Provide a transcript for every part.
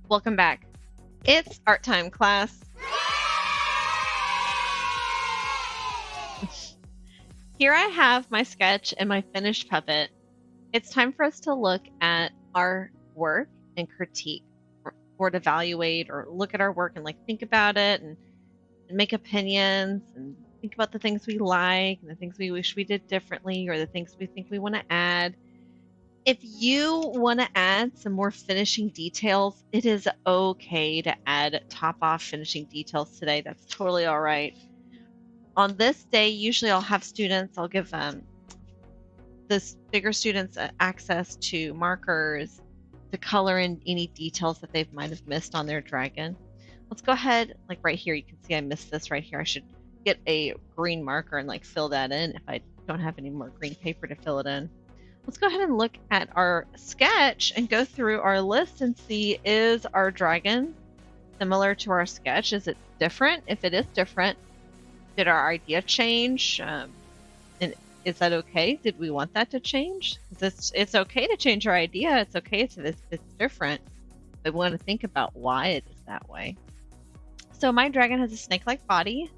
Welcome back. It's art time, class. Here I have my sketch and my finished puppet. It's time for us to look at our work and critique, or to evaluate or look at our work and think about it and make opinions and think about the things we like and the things we wish we did differently or the things we think we want to add. If you want to add some more finishing details, it is okay to add top off finishing details today. That's totally all right. On this day, usually I'll have students, I'll give this bigger students access to markers to color in any details that they might have missed on their dragon. Let's go ahead, like right here, you can see I missed this right here. I should get a green marker and fill that in if I don't have any more green paper to fill it in. Let's go ahead and look at our sketch and go through our list and see, is our dragon similar to our sketch? Is it different? If it is different, did our idea change? And is that okay? Did we want that to change? Because it's okay to change our idea. It's okay if it's different. But we want to think about why it is that way. So my dragon has a snake-like body.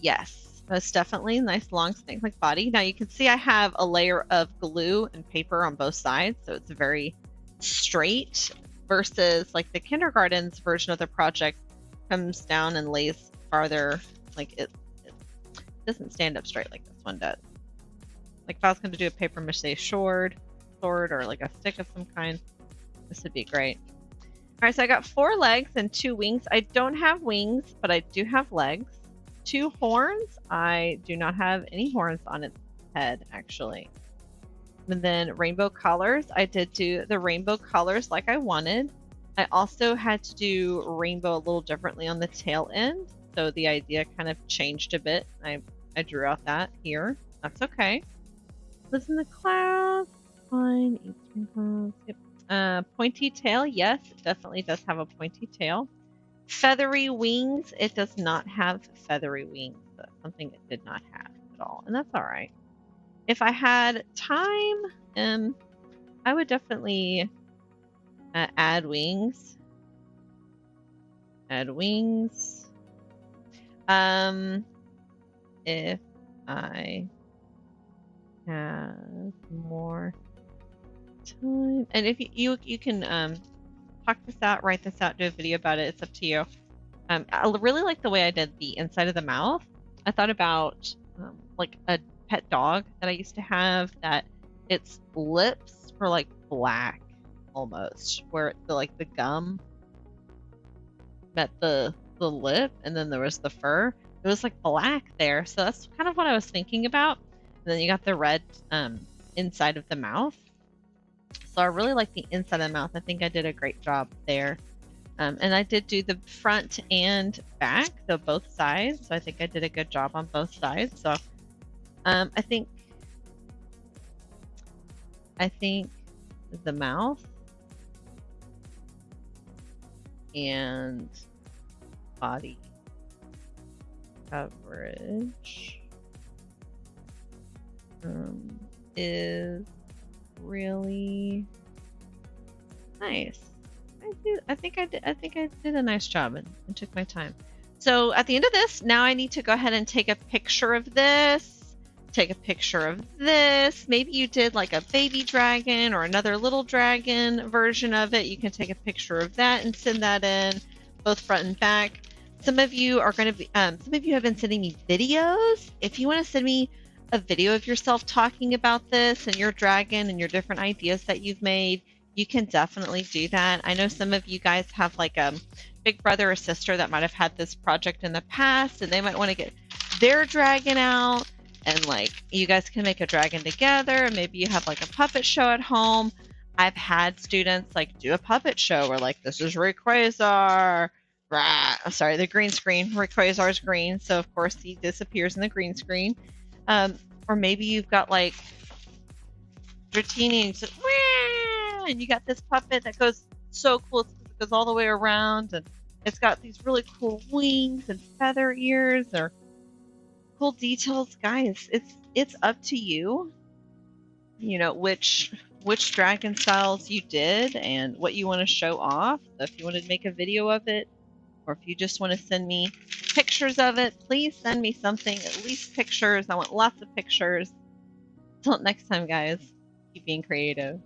Yes, most definitely. Nice long snake-like body. Now you can see I have a layer of glue and paper on both sides, so it's very straight versus the kindergarten's version of the project comes down and lays farther. It doesn't stand up straight like this one does. If I was going to do a paper mache sword or a stick of some kind, this would be great. All right, so I got 4 legs and 2 wings. I don't have wings, but I do have legs. 2 horns. I do not have any horns on its head, actually. And then rainbow colors. I did do the rainbow colors like I wanted. I also had to do rainbow a little differently on the tail end, so the idea kind of changed a bit. I drew out that here. That's okay. Lives in the clouds. Fine. Eats rainbows. Yep. Pointy tail. Yes, it definitely does have a pointy tail. Feathery wings. It does not have feathery wings. That's something it did not have at all, and that's all right. If I had time, I would definitely add wings. Add wings. If I have more time, and if you can talk this out, write this out, do a video about it. It's up to you. I really like the way I did the inside of the mouth. I thought about a pet dog that I used to have, that its lips were black almost, where the gum met the lip, and then there was the fur. It was black there, so that's kind of what I was thinking about. And then you got the red inside of the mouth. So I really like the inside of the mouth. I think I did a great job there. And I did do the front and back, so both sides. So I think I did a good job on both sides. So I think the mouth and body coverage is really nice. I think I did a nice job and took my time. So at the end of this, now I need to go ahead and take a picture of this, take a picture of this. Maybe you did a baby dragon or another little dragon version of it. You can take a picture of that and send that in, both front and back. Some of you are going to be, some of you have been sending me videos. If you want to send me a video of yourself talking about this and your dragon and your different ideas that you've made, you can definitely do that. I know some of you guys have a big brother or sister that might have had this project in the past, and they might want to get their dragon out, and you guys can make a dragon together, and maybe you have a puppet show at home. I've had students do a puppet show where this is Rayquaza. Sorry, the green screen. Rayquaza's green, so of course he disappears in the green screen. Or maybe you've got Dratini and you got this puppet that goes so cool. It goes all the way around, and it's got these really cool wings and feather ears or cool details. Guys, it's up to you, which which dragon styles you did and what you want to show off. So if you want to make a video of it, or if you just want to send me pictures of it, please send me something, at least pictures. I want lots of pictures. Until next time, guys, keep being creative.